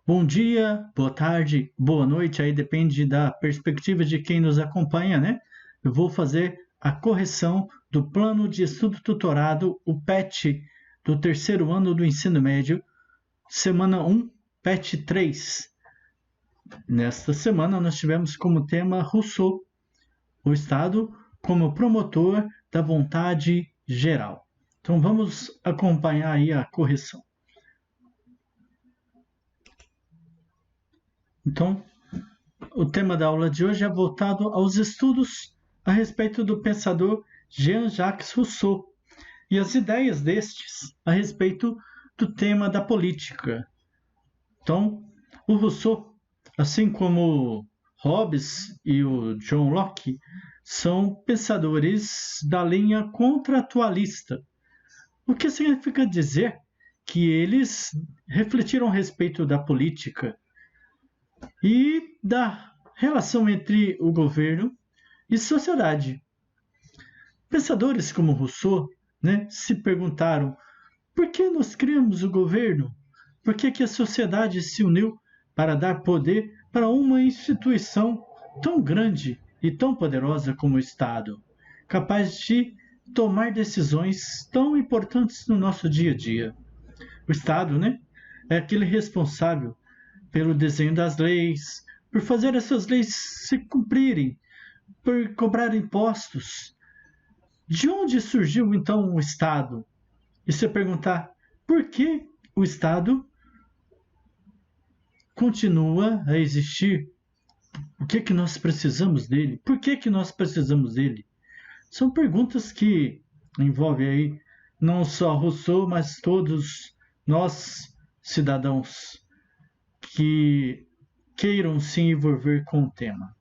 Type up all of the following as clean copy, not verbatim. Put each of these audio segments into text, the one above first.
Bom dia, boa tarde, boa noite, aí depende da perspectiva de quem nos acompanha, né? Eu vou fazer a correção do plano de estudo tutorado, o PET, do terceiro ano do ensino médio, semana 1, PET 3. Nesta semana nós tivemos como tema Rousseau, o Estado como promotor da vontade geral. Então vamos acompanhar aí a correção. Então, o tema da aula de hoje é voltado aos estudos a respeito do pensador Jean-Jacques Rousseau e as ideias destes a respeito do tema da política. Então, o Rousseau, assim como Hobbes e o John Locke, são pensadores da linha contratualista, o que significa dizer que eles refletiram a respeito da política e da relação entre o governo e sociedade. Pensadores como Rousseau, se perguntaram por que nós criamos o governo? Por que a sociedade se uniu para dar poder para uma instituição tão grande e tão poderosa como o Estado, capaz de tomar decisões tão importantes no nosso dia a dia? O Estado, é aquele responsável pelo desenho das leis, por fazer essas leis se cumprirem, por cobrar impostos. De onde surgiu então o Estado? E se perguntar por que o Estado continua a existir? O que nós precisamos dele? Por que nós precisamos dele? São perguntas que envolvem aí não só Rousseau, mas todos nós, cidadãos, que queiram se envolver com o tema.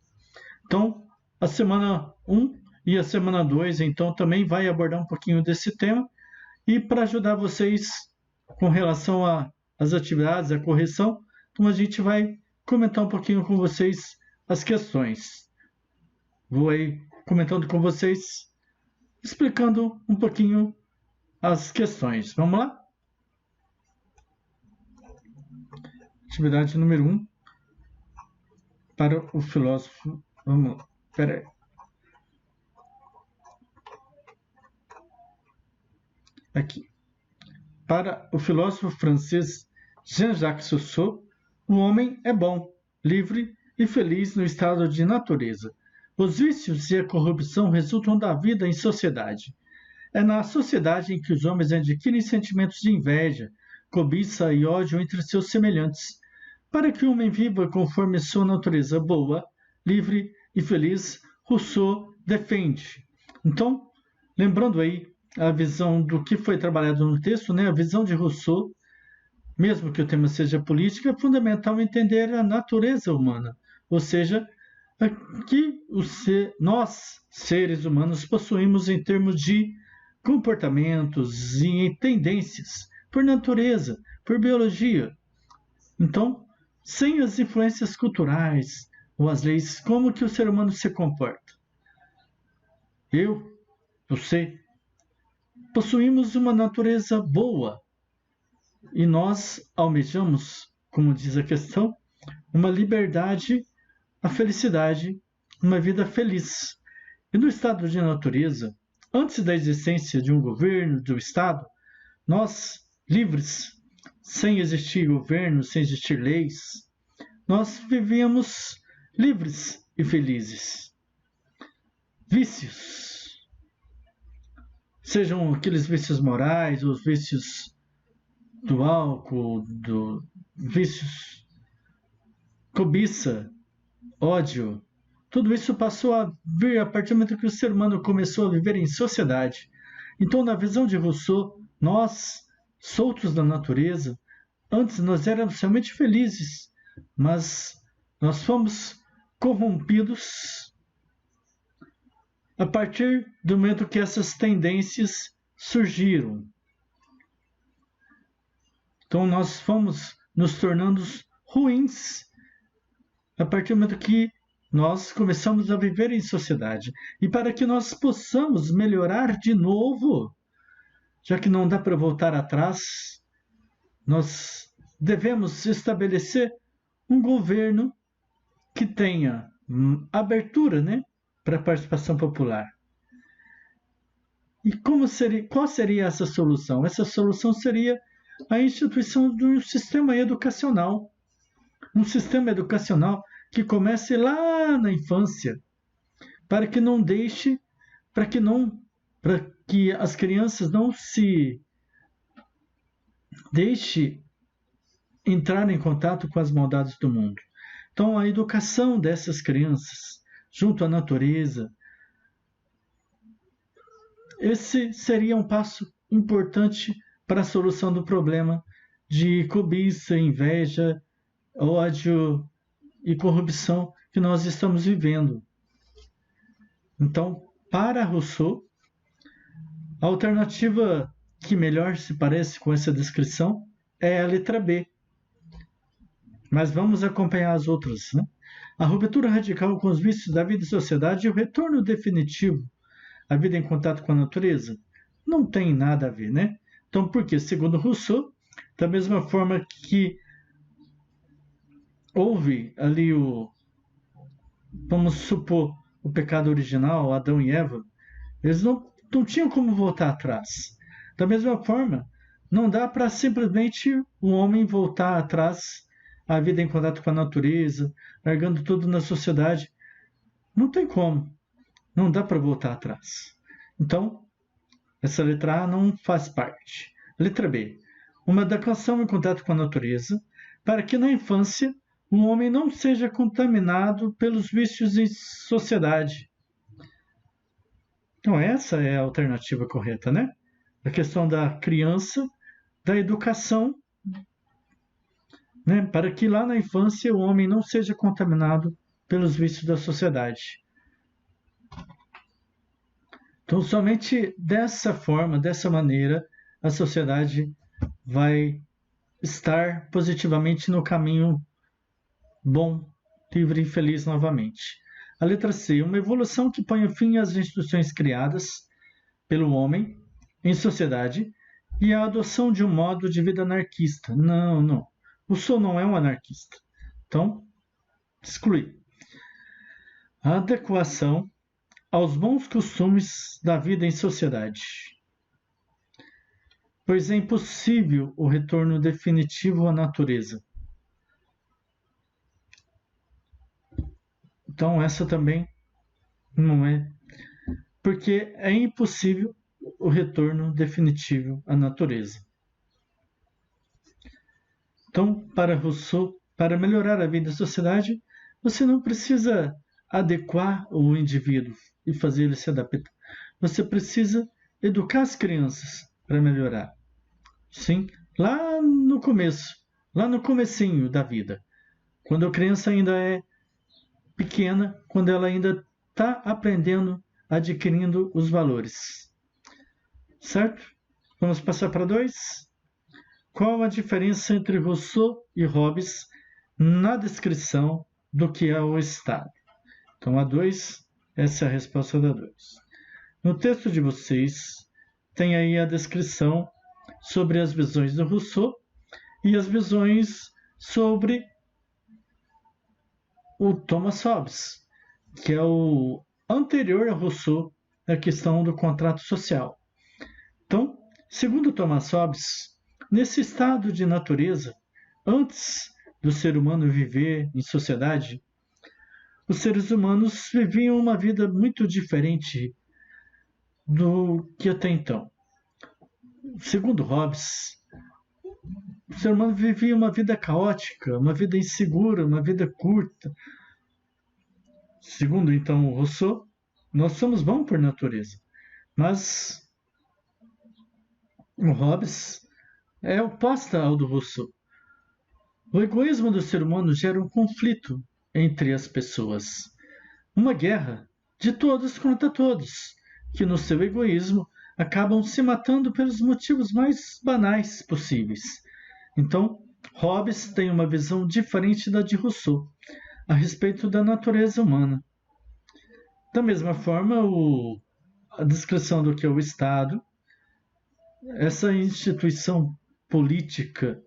Então, a semana 1 e a semana 2, então, também vai abordar um pouquinho desse tema. E para ajudar vocês com relação às atividades, a correção, então a gente vai comentar um pouquinho com vocês as questões. Vou aí comentando com vocês, explicando um pouquinho as questões. Vamos lá? Atividade número 1. Para o filósofo... Vamos lá. Espera aí. Aqui. Para o filósofo francês Jean-Jacques Rousseau, o homem é bom, livre e feliz no estado de natureza. Os vícios e a corrupção resultam da vida em sociedade. É na sociedade em que os homens adquirem sentimentos de inveja, cobiça e ódio entre seus semelhantes. Para que o homem viva conforme sua natureza boa, livre e feliz, Rousseau defende. Então, lembrando aí a visão do que foi trabalhado no texto, a visão de Rousseau, mesmo que o tema seja política, é fundamental entender a natureza humana, ou seja, que nós, seres humanos, possuímos em termos de comportamentos e tendências, por natureza, por biologia. Então, sem as influências culturais ou as leis, como que o ser humano se comporta? Você, possuímos uma natureza boa e nós almejamos, como diz a questão, uma liberdade, a felicidade, uma vida feliz. E no estado de natureza, antes da existência de um governo, do Estado, nós, livres, sem existir governo, sem existir leis, nós vivíamos livres e felizes. Vícios, sejam aqueles vícios morais, os vícios do álcool, vícios, cobiça, ódio, tudo isso passou a vir a partir do momento que o ser humano começou a viver em sociedade. Então, na visão de Rousseau, nós, soltos da natureza, antes nós éramos realmente felizes, mas nós fomos corrompidos a partir do momento que essas tendências surgiram. Então nós fomos nos tornando ruins a partir do momento que nós começamos a viver em sociedade. E para que nós possamos melhorar de novo, já que não dá para voltar atrás, nós devemos estabelecer um governo que tenha abertura, né, para a participação popular. E qual seria essa solução? Essa solução seria a instituição de um sistema educacional. Um sistema educacional que comece lá na infância, para que não deixe, para que as crianças não se deixe entrar em contato com as maldades do mundo. Então, a educação dessas crianças, junto à natureza, esse seria um passo importante para a solução do problema de cobiça, inveja, ódio e corrupção que nós estamos vivendo. Então, para Rousseau, a alternativa que melhor se parece com essa descrição é a letra B. Mas vamos acompanhar as outras, né? A ruptura radical com os vícios da vida e sociedade e o retorno definitivo à vida em contato com a natureza não tem nada a ver, né? Então, porque, segundo Rousseau, da mesma forma que houve ali vamos supor, o pecado original, Adão e Eva, eles não tinham como voltar atrás. Da mesma forma, não dá para simplesmente o homem voltar atrás à vida em contato com a natureza, largando tudo na sociedade. Não tem como. Não dá para voltar atrás. Então, essa letra A não faz parte. Letra B. Uma educação em contato com a natureza, para que na infância o homem não seja contaminado pelos vícios em sociedade. Então, essa é a alternativa correta, né? A questão da criança, da educação, né? Para que lá na infância o homem não seja contaminado pelos vícios da sociedade. Então, somente dessa forma, dessa maneira, a sociedade vai estar positivamente no caminho bom, livre e feliz novamente. A letra C, uma evolução que ponha fim às instituições criadas pelo homem em sociedade e a adoção de um modo de vida anarquista. Não. Rousseau não é um anarquista. Então, exclui. A adequação aos bons costumes da vida em sociedade. Pois é impossível o retorno definitivo à natureza. Então, essa também não é. Porque é impossível o retorno definitivo à natureza. Então, para Rousseau, para melhorar a vida da sociedade, você não precisa adequar o indivíduo e fazer ele se adaptar. Você precisa educar as crianças para melhorar. Sim, lá no começo, lá no comecinho da vida, quando a criança ainda é pequena, quando ela ainda está aprendendo, adquirindo os valores. Certo? Vamos passar para 2. Qual a diferença entre Rousseau e Hobbes na descrição do que é o Estado? Então, a 2, essa é a resposta da 2. No texto de vocês, tem aí a descrição sobre as visões do Rousseau e as visões sobre o Thomas Hobbes, que é o anterior a Rousseau na questão do contrato social. Então, segundo Thomas Hobbes, nesse estado de natureza, antes do ser humano viver em sociedade, os seres humanos viviam uma vida muito diferente do que até então. Segundo Hobbes, o ser humano vivia uma vida caótica, uma vida insegura, uma vida curta. Segundo, então, Rousseau, nós somos bons por natureza, mas o Hobbes é oposta ao do Rousseau. O egoísmo do ser humano gera um conflito entre as pessoas, uma guerra de todos contra todos, que no seu egoísmo acabam se matando pelos motivos mais banais possíveis. Então, Hobbes tem uma visão diferente da de Rousseau a respeito da natureza humana. Da mesma forma, a descrição do que é o Estado, essa instituição política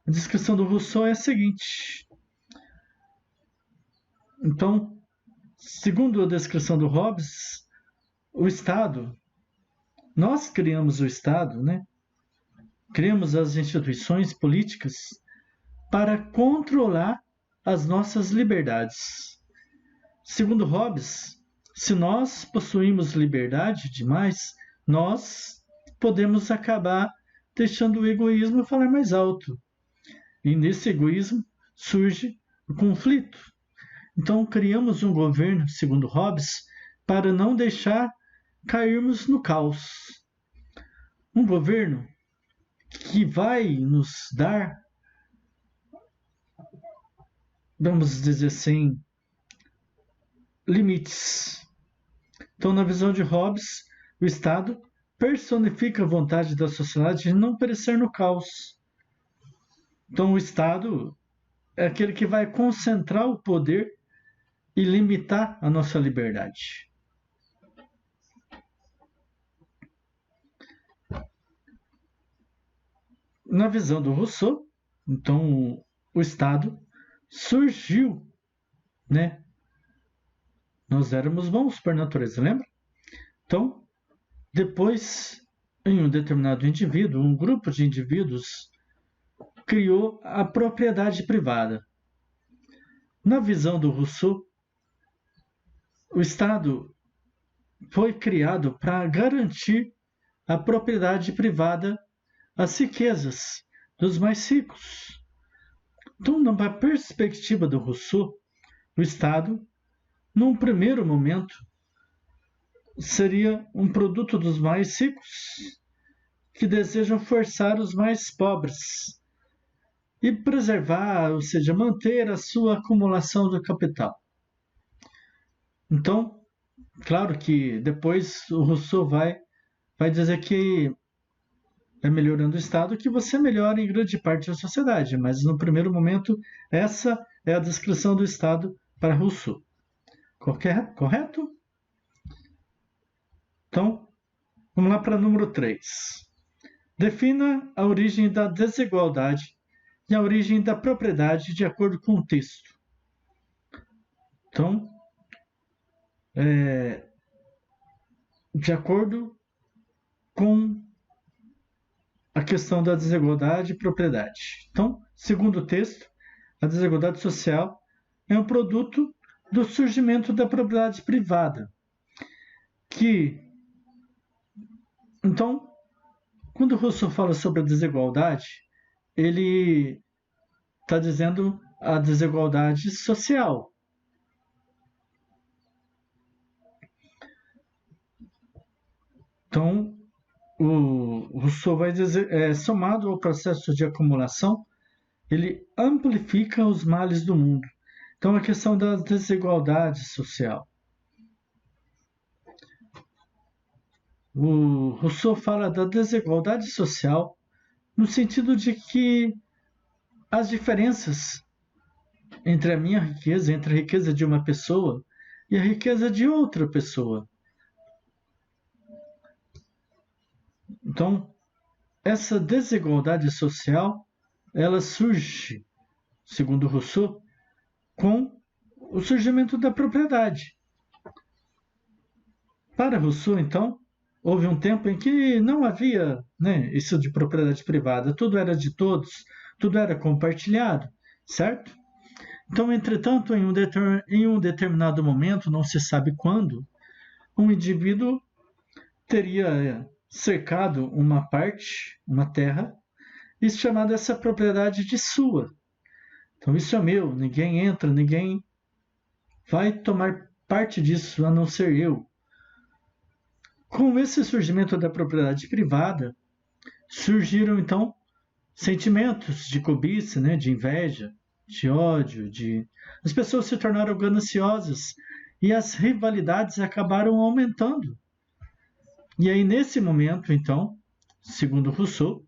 A descrição do Rousseau é a seguinte. Então, segundo a descrição do Hobbes, o Estado, nós criamos o Estado, né? Criamos as instituições políticas para controlar as nossas liberdades. Segundo Hobbes, se nós possuímos liberdade demais, nós podemos acabar deixando o egoísmo falar mais alto. E nesse egoísmo surge o conflito. Então criamos um governo, segundo Hobbes, para não deixar cairmos no caos. Um governo que vai nos dar, vamos dizer assim, limites. Então, na visão de Hobbes, o Estado personifica a vontade da sociedade de não perecer no caos. Então, o Estado é aquele que vai concentrar o poder e limitar a nossa liberdade. Na visão do Rousseau, então, o Estado surgiu, né? Nós éramos bons por natureza, lembra? Então, depois, em um determinado indivíduo, um grupo de indivíduos criou a propriedade privada. Na visão do Rousseau, o Estado foi criado para garantir a propriedade privada às riquezas dos mais ricos. Então, na perspectiva do Rousseau, o Estado, num primeiro momento, seria um produto dos mais ricos que desejam forçar os mais pobres e preservar, ou seja, manter a sua acumulação do capital. Então, claro que depois o Rousseau vai dizer que é melhorando o Estado que você melhora em grande parte da sociedade, mas no primeiro momento essa é a descrição do Estado para Rousseau. Correto? Então, vamos lá para número 3. Defina a origem da desigualdade e a origem da propriedade de acordo com o texto. Então, de acordo com a questão da desigualdade e propriedade. Então, segundo o texto, a desigualdade social é um produto do surgimento da propriedade privada. Então, quando Rousseau fala sobre a desigualdade, ele está dizendo a desigualdade social. Então, o Rousseau vai dizer, somado ao processo de acumulação, ele amplifica os males do mundo. Então, a questão da desigualdade social. O Rousseau fala da desigualdade social no sentido de que as diferenças entre a minha riqueza, entre a riqueza de uma pessoa e a riqueza de outra pessoa. Então, essa desigualdade social, ela surge, segundo Rousseau, com o surgimento da propriedade. Para Rousseau, então, houve um tempo em que não havia, isso de propriedade privada, tudo era de todos, tudo era compartilhado, certo? Então, entretanto, em um determinado momento, não se sabe quando, um indivíduo teria cercado uma parte, uma terra, e chamado essa propriedade de sua. Então, isso é meu, ninguém entra, ninguém vai tomar parte disso, a não ser eu. Com esse surgimento da propriedade privada, surgiram, então, sentimentos de cobiça, de inveja, de ódio, as pessoas se tornaram gananciosas e as rivalidades acabaram aumentando. E aí, nesse momento, então, segundo Rousseau,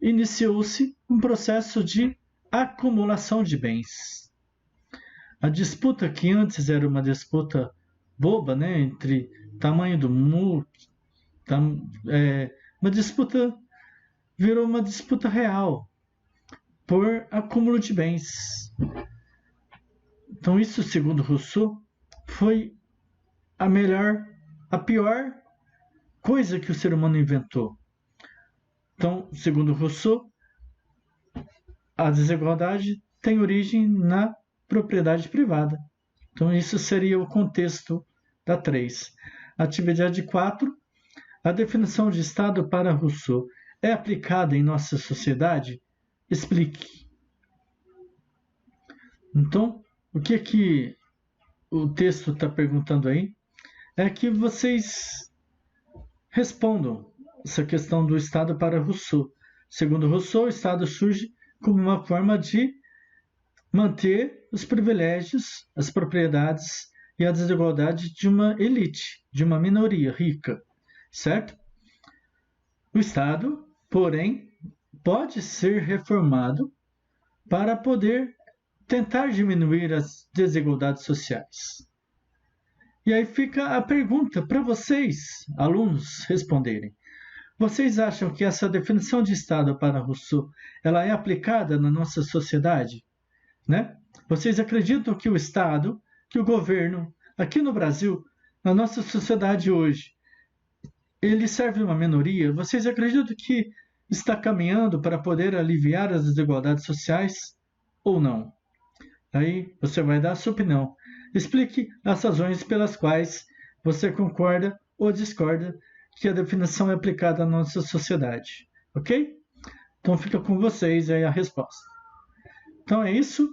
iniciou-se um processo de acumulação de bens. A disputa que antes era uma disputa boba, entre tamanho do muro, uma disputa virou uma disputa real. por acúmulo de bens. Então isso, segundo Rousseau, foi a pior coisa que o ser humano inventou. Então, segundo Rousseau, a desigualdade tem origem na propriedade privada. Então, isso seria o contexto da 3. Atividade 4. A definição de Estado para Rousseau é aplicada em nossa sociedade? Explique. Então, o que o texto está perguntando aí é que vocês respondam essa questão do Estado para Rousseau. Segundo Rousseau, o Estado surge como uma forma de manter os privilégios, as propriedades e a desigualdade de uma elite, de uma minoria rica, certo? O Estado, porém, pode ser reformado para poder tentar diminuir as desigualdades sociais. E aí fica a pergunta para vocês, alunos, responderem. Vocês acham que essa definição de Estado para Rousseau ela é aplicada na nossa sociedade? Né? Vocês acreditam que o Estado, que o governo, aqui no Brasil, na nossa sociedade hoje, ele serve uma minoria? Vocês acreditam que está caminhando para poder aliviar as desigualdades sociais ou não? Aí você vai dar a sua opinião. Explique as razões pelas quais você concorda ou discorda que a definição é aplicada na nossa sociedade. Ok? Então fica com vocês aí a resposta. Então é isso.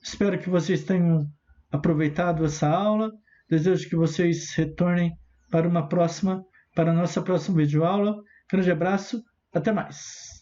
Espero que vocês tenham aproveitado essa aula. Desejo que vocês retornem para a nossa próxima videoaula. Grande abraço. Até mais.